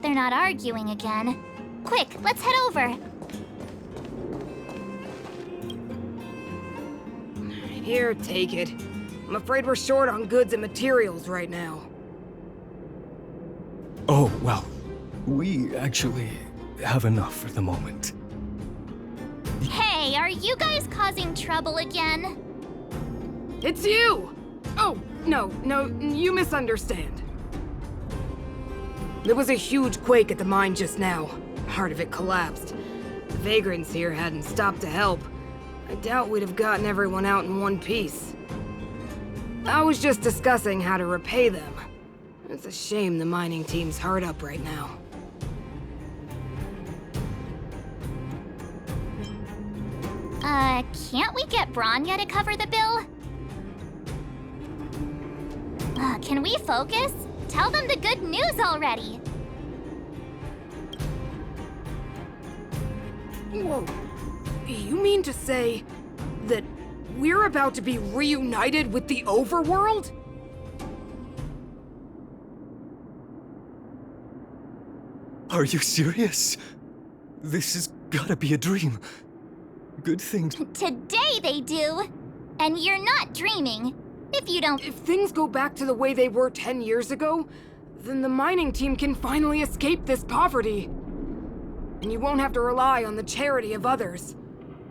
they're not arguing again. Quick, let's head over. Here, take it. I'm afraid we're short on goods and materials right now. Oh, well, we actually have enough for the moment. Hey, are you guys causing trouble again? It's you! Oh, no, you misunderstand. There was a huge quake at the mine just now. Part of it collapsed. The vagrants here hadn't stopped to help. I doubt we'd have gotten everyone out in one piece. I was just discussing how to repay them. It's a shame the mining team's hard up right now. Can't we get Bronya to cover the bill? Can we focus? Tell them the good news already. Whoa. You mean to say that we're about to be reunited with the overworld? Are you serious? This has gotta be a dream. Good things. Today they do. And you're not dreaming. If you don't... If things go back to the way they were 10 years ago, then the mining team can finally escape this poverty. And you won't have to rely on the charity of others.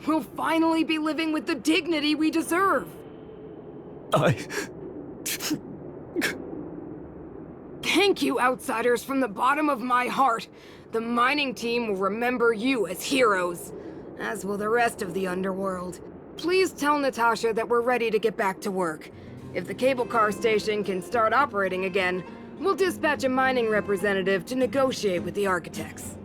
We'll finally be living with the dignity we deserve. Thank you, outsiders, from the bottom of my heart. The mining team will remember you as heroes, as will the rest of the underworld. Please tell Natasha that we're ready to get back to work. If the cable car station can start operating again, we'll dispatch a mining representative to negotiate with the architects.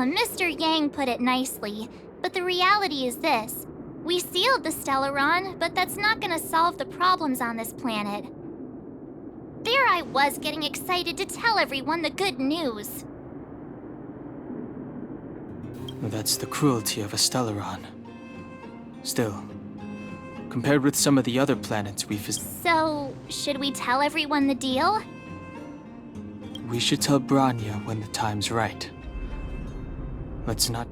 Mr. Yang put it nicely, but the reality is this. We sealed the Stellaron, but that's not gonna solve the problems on this planet. There I was getting excited to tell everyone the good news. That's the cruelty of a Stellaron. Still, compared with some of the other planets we visited... So, should we tell everyone the deal? We should tell Bronya when the time's right. Let's not...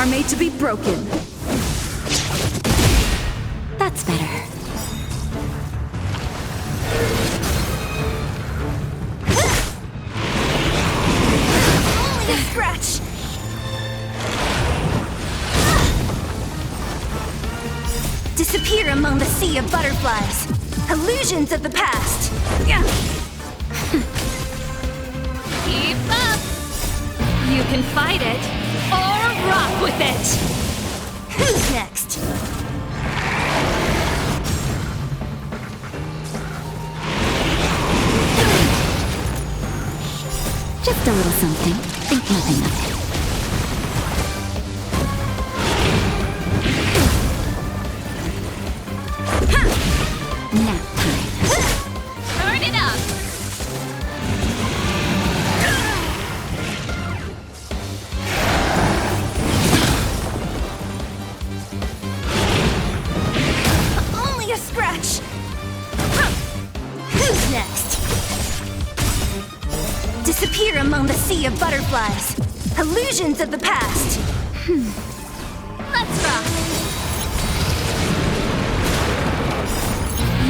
are made to be broken. That's better. Only a scratch! Disappear among the sea of butterflies. Illusions of the past. Keep up! You can fight it, or rock with it! Who's next? Just a little something. Think nothing of it. Nap time. Turn it up! Only a scratch! Who's next? Disappear among the sea of butterflies. Illusions of the past. Let's rock!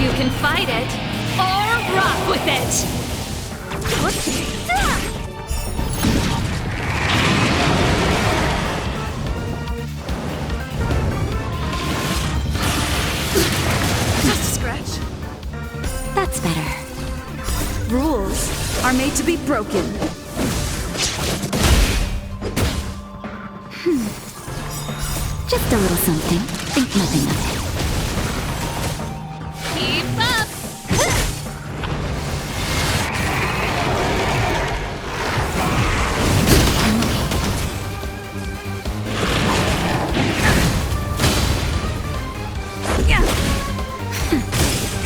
You can fight it, or rock with it! Just a scratch. That's better. Rules are made to be broken. Just a little something. Think nothing of it. Keep up!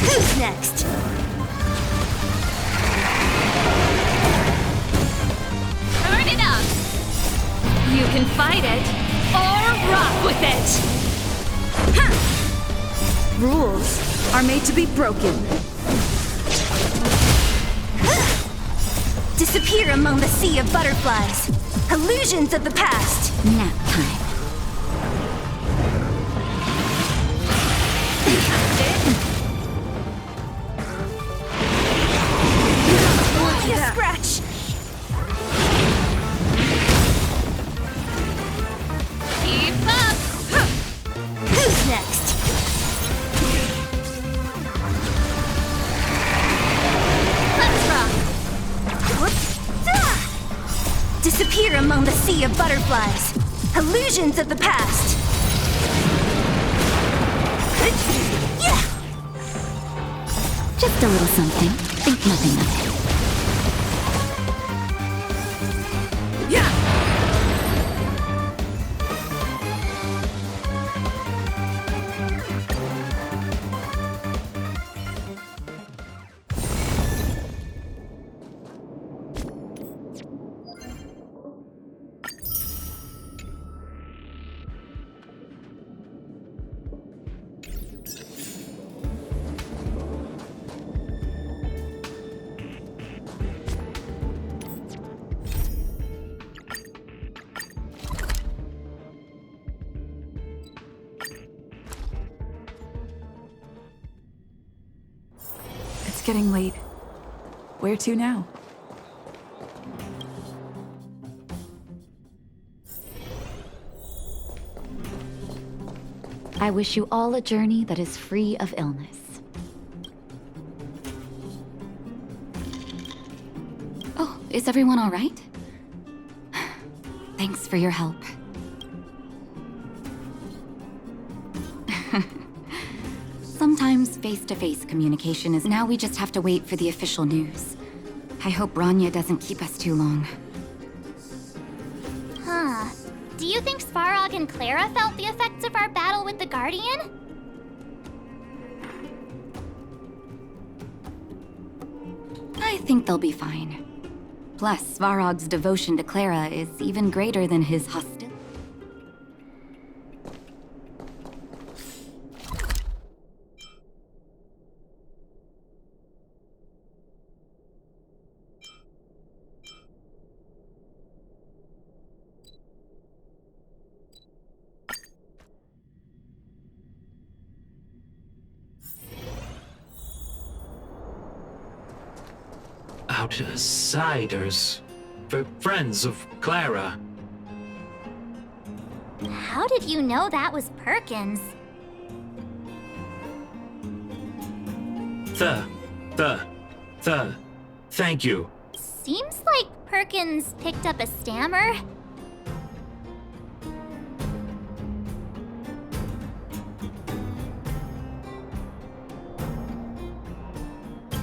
Who's next? Turn it up! You can fight it, or rock with it! Rules are made to be broken. Disappear among the sea of butterflies. Illusions of the past. Nap time. Only a scratch. Keep up! Who's next? Let's rock! Disappear among the sea of butterflies. Illusions of the past. Just a little something. Think nothing of it. It's getting late. Where to now? I wish you all a journey that is free of illness. Oh, is everyone all right? Thanks for your help. Sometimes face-to-face communication is now we just have to wait for the official news. I hope Rania doesn't keep us too long. Huh. Do you think Svarog and Clara felt the effects of our battle with the Guardian? I think they'll be fine. Plus, Svarog's devotion to Clara is even greater than his hostility. Outsiders. Friends of Clara. How did you know that was Perkins? Thank you. Seems like Perkins picked up a stammer.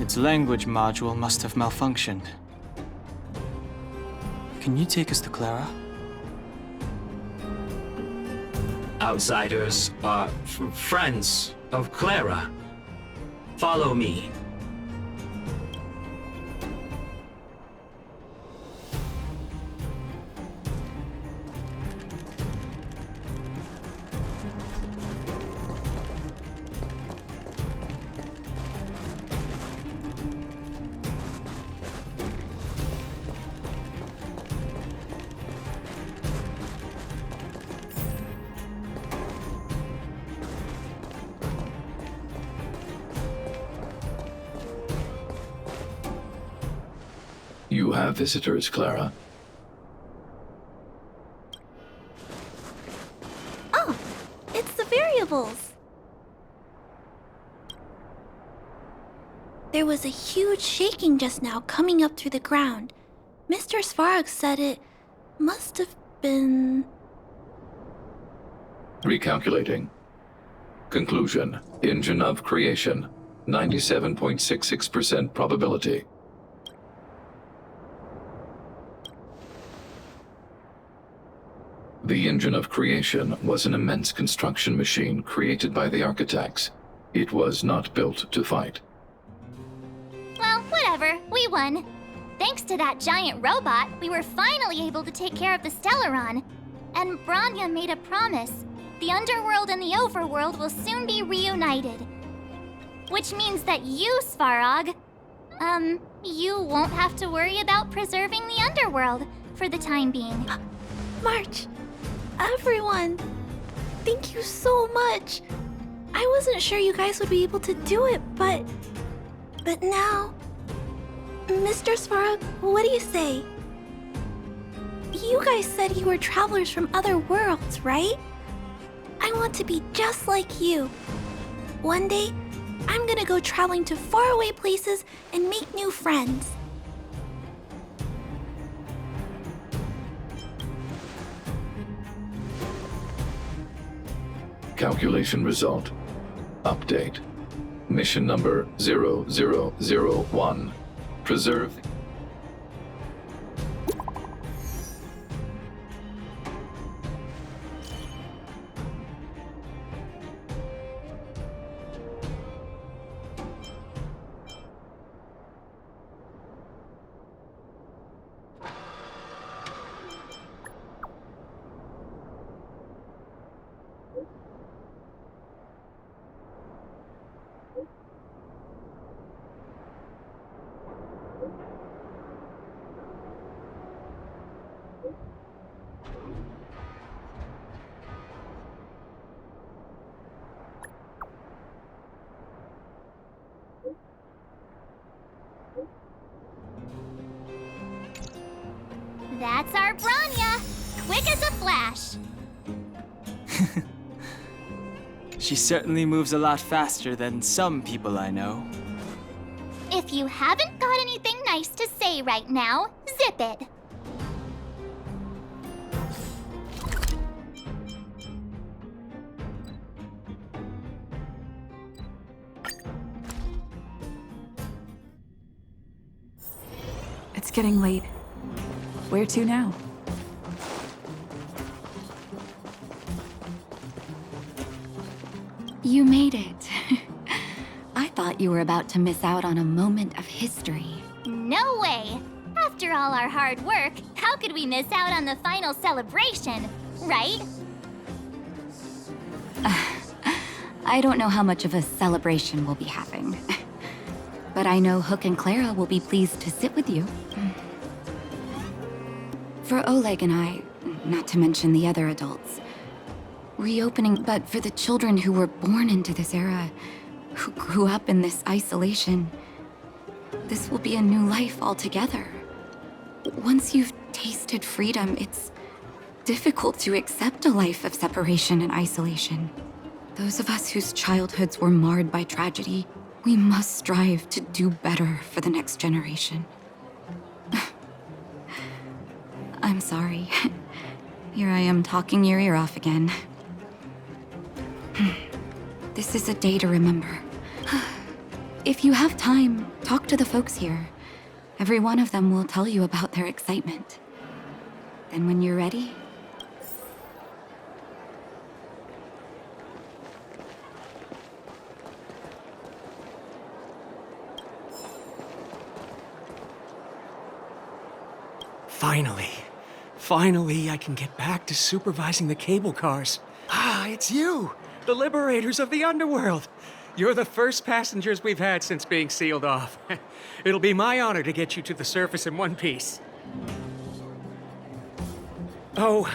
Its language module must have malfunctioned. Can you take us to Clara? Outsiders are friends of Clara. Follow me. You have visitors, Clara. Oh, it's the variables. There was a huge shaking just now coming up through the ground. Mr. Svarog said it must have been... Recalculating. Conclusion. Engine of creation. 97.66% probability. The engine of creation was an immense construction machine created by the architects. It was not built to fight. Well, whatever. We won. Thanks to that giant robot, we were finally able to take care of the Stellaron. And Bronya made a promise. The underworld and the overworld will soon be reunited. Which means that you, Svarog, you won't have to worry about preserving the underworld for the time being. March, everyone, thank you so much. I wasn't sure you guys would be able to do it, but now... Mr. Svarog, what do you say? You guys said you were travelers from other worlds, right? I want to be just like you. One day, I'm gonna go traveling to faraway places and make new friends. Calculation result. Update. Mission number 0001. Preserve. That's our Bronya! Quick as a flash! She certainly moves a lot faster than some people I know. If you haven't got anything nice to say right now, zip it! It's getting late. Where to now? You made it. I thought you were about to miss out on a moment of history. No way! After all our hard work, how could we miss out on the final celebration, right? I don't know how much of a celebration we'll be having. But I know Hook and Clara will be pleased to sit with you. For Oleg and I, not to mention the other adults, reopening, but for the children who were born into this era, who grew up in this isolation, This will be a new life altogether. Once you've tasted freedom, it's difficult to accept a life of separation and isolation. Those of us whose childhoods were marred by tragedy, we must strive to do better for the next generation. I'm sorry. Here I am talking your ear off again. This is a day to remember. If you have time, talk to the folks here. Every one of them will tell you about their excitement. Then when you're ready, Finally, I can get back to supervising the cable cars. Ah, it's you, the liberators of the underworld. You're the first passengers we've had since being sealed off. It'll be my honor to get you to the surface in one piece. Oh,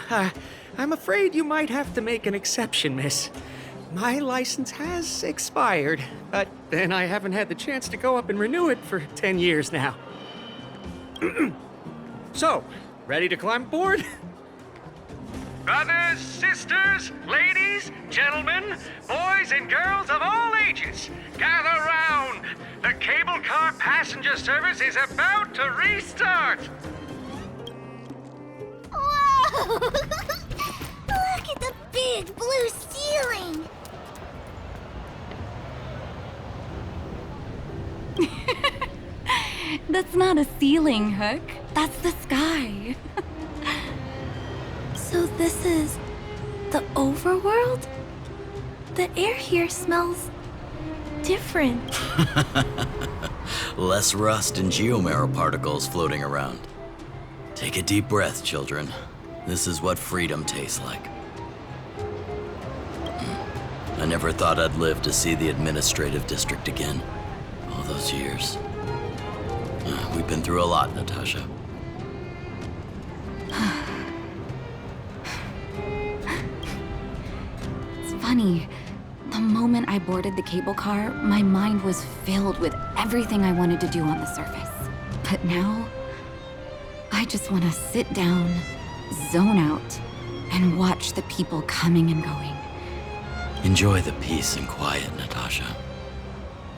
I'm afraid you might have to make an exception, miss. My license has expired, but then I haven't had the chance to go up and renew it for 10 years now. So, ready to climb aboard? Brothers, sisters, ladies, gentlemen, boys and girls of all ages, gather round. The cable car passenger service is about to restart. Whoa! Look at the big blue ceiling! that's not a ceiling, Hook. That's the sky. So this is the overworld? The air here smells different. Less rust and geomarrow particles floating around. Take a deep breath, children. This is what freedom tastes like. I never thought I'd live to see the administrative district again. All those years. We've been through a lot, Natasha. It's funny. The moment I boarded the cable car, my mind was filled with everything I wanted to do on the surface. But now, I just want to sit down, zone out, and watch the people coming and going. Enjoy the peace and quiet, Natasha.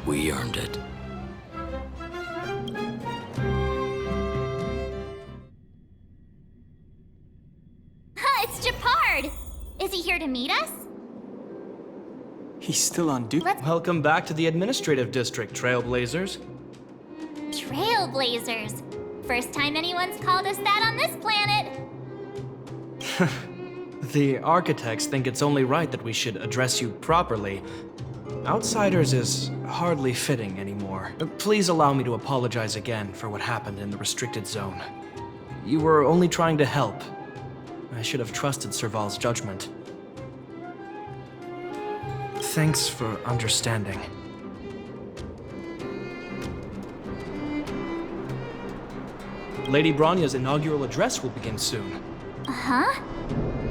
We earned it. It's Japard! Is he here to meet us? He's still on duty. Welcome back to the administrative district, Trailblazers. Trailblazers. First time anyone's called us that on this planet. The architects think it's only right that we should address you properly. Outsiders is hardly fitting anymore. Please allow me to apologize again for what happened in the restricted zone. You were only trying to help. I should have trusted Serval's judgment. Thanks for understanding. Lady Bronya's inaugural address will begin soon. Huh?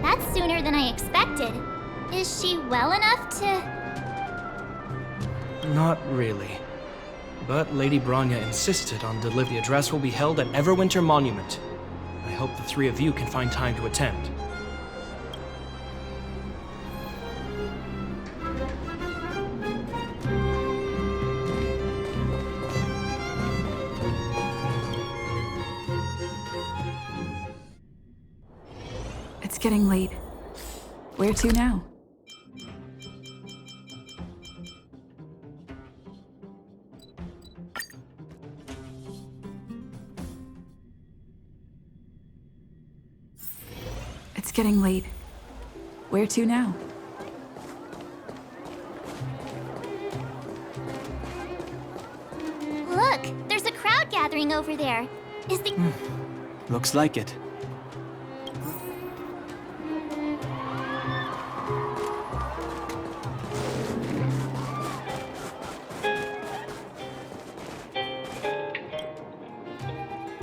That's sooner than I expected. Is she well enough to... Not really. But Lady Bronya insisted on the address will be held at Everwinter Monument. I hope the three of you can find time to attend. It's getting late. Where to now? It's getting late. Where to now? Look, there's a crowd gathering over there. Is the... Looks like it.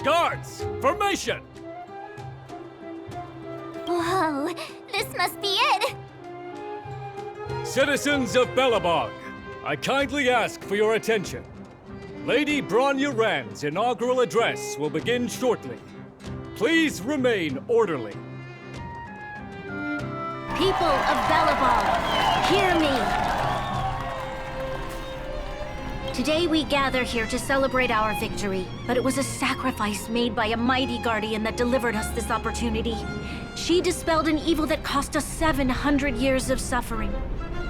Guards! Formation! Whoa, this must be it! Citizens of Belobog, I kindly ask for your attention. Lady Bronya Rand's inaugural address will begin shortly. Please remain orderly. People of Belobog, hear me! Today we gather here to celebrate our victory, but it was a sacrifice made by a mighty guardian that delivered us this opportunity. She dispelled an evil that cost us 700 years of suffering.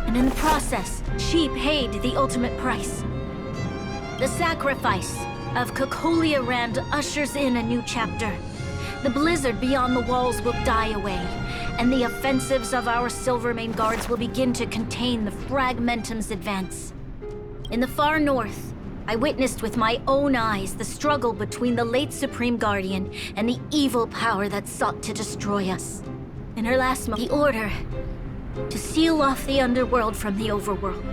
And in the process, she paid the ultimate price. The sacrifice of Cocolia Rand ushers in a new chapter. The blizzard beyond the walls will die away, and the offensives of our Silvermane guards will begin to contain the Fragmentum's advance. In the far north, I witnessed with my own eyes the struggle between the late Supreme Guardian and the evil power that sought to destroy us. In her last moment, the order to seal off the underworld from the overworld.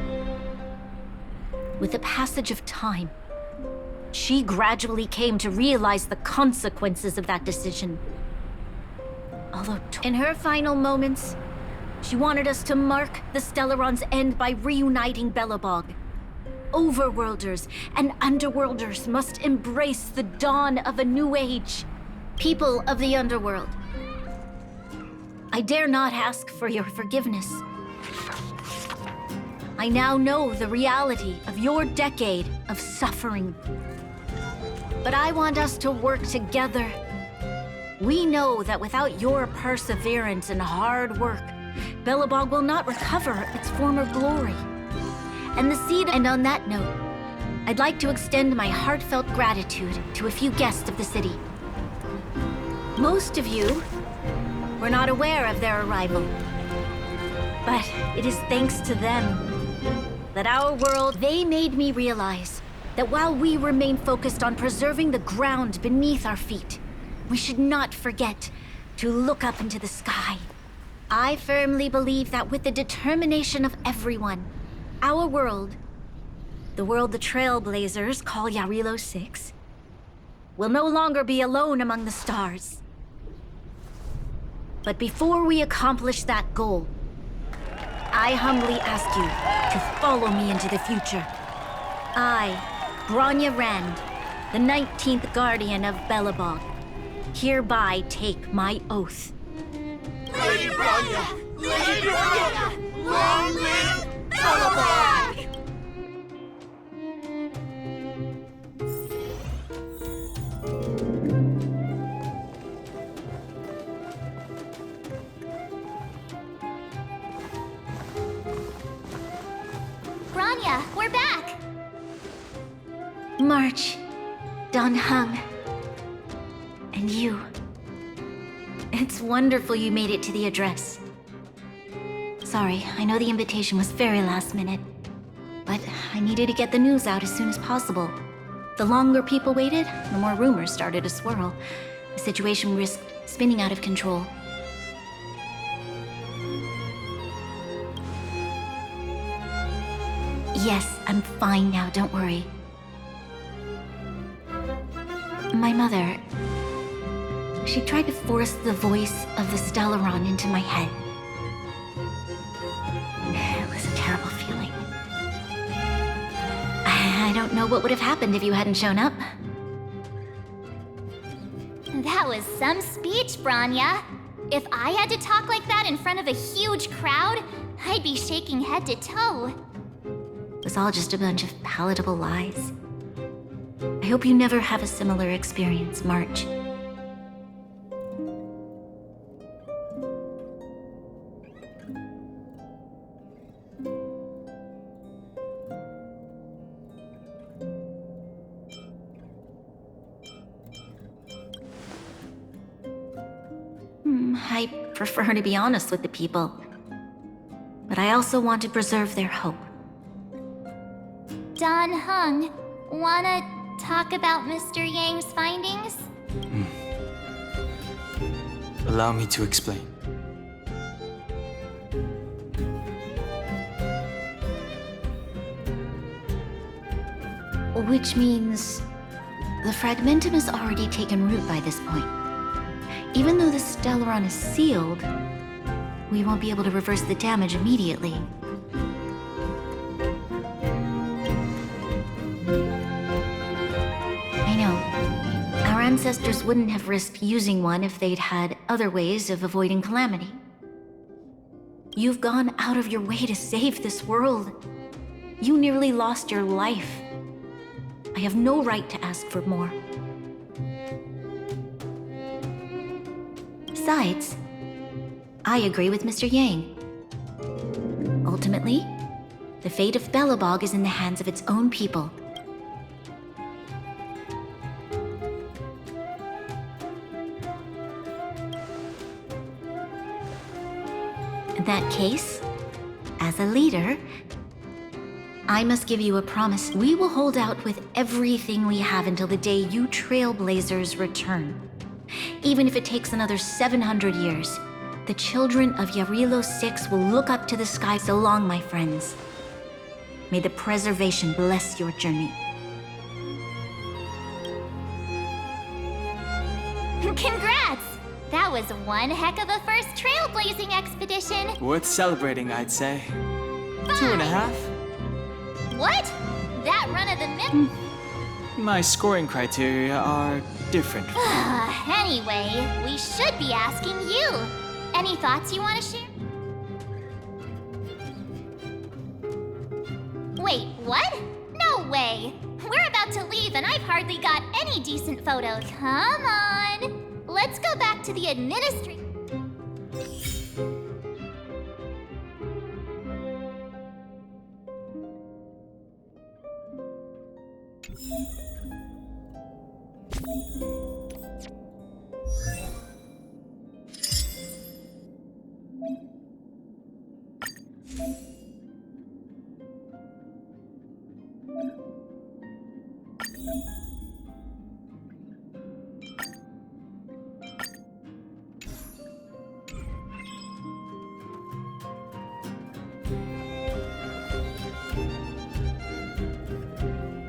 With the passage of time, she gradually came to realize the consequences of that decision. Although in her final moments, she wanted us to mark the Stellaron's end by reuniting Belobog. Overworlders and Underworlders must embrace the dawn of a new age. People of the Underworld, I dare not ask for your forgiveness. I now know the reality of your decade of suffering. But I want us to work together. We know that without your perseverance and hard work, Belobog will not recover its former glory. And on that note, I'd like to extend my heartfelt gratitude to a few guests of the city. Most of you were not aware of their arrival. But it is thanks to them that our world, they made me realize that while we remain focused on preserving the ground beneath our feet, we should not forget to look up into the sky. I firmly believe that with the determination of everyone, our world, the world the Trailblazers call Yarilo 6, will no longer be alone among the stars. But before we accomplish that goal, I humbly ask you to follow me into the future. I, Bronya Rand, the 19th Guardian of Belobog, hereby take my oath. Lady Bronya! Lady Bronya! Long live Belobog! Bronya, we're back! March, Dan Heng, and you. It's wonderful you made it to the address. Sorry, I know the invitation was very last minute, but I needed to get the news out as soon as possible. The longer people waited, the more rumors started to swirl. The situation risked spinning out of control. Yes, I'm fine now, don't worry. My mother, she tried to force the voice of the Stellaron into my head. It was a terrible feeling. I don't know what would have happened if you hadn't shown up. That was some speech, Bronya. If I had to talk like that in front of a huge crowd, I'd be shaking head to toe. It was all just a bunch of palatable lies. I hope you never have a similar experience, March. I prefer to be honest with the people. But I also want to preserve their hope. Dan Heng, wanna talk about Mr. Yang's findings? Allow me to explain. Which means the Fragmentum has already taken root by this point. Even though the Stellaron is sealed, we won't be able to reverse the damage immediately. ancestors wouldn't have risked using one if they'd had other ways of avoiding calamity. You've gone out of your way to save this world. You nearly lost your life. I have no right to ask for more. Besides, I agree with Mr. Yang. Ultimately, the fate of Belobog is in the hands of its own people. In that case, as a leader, I must give you a promise. We will hold out with everything we have until the day you Trailblazers return. Even if it takes another 700 years, the children of Yarilo 6 will look up to the sky. So long, my friends. May the preservation bless your journey. Congrats! That was one heck of a first trailblazing expedition. Worth celebrating, I'd say. Fine. 2.5? What? That run of the mill? My scoring criteria are different. Anyway, we should be asking you. Any thoughts you want to share? Wait, what? No way! We're about to leave and I've hardly got any decent photos. Come on! Let's go back to the administration.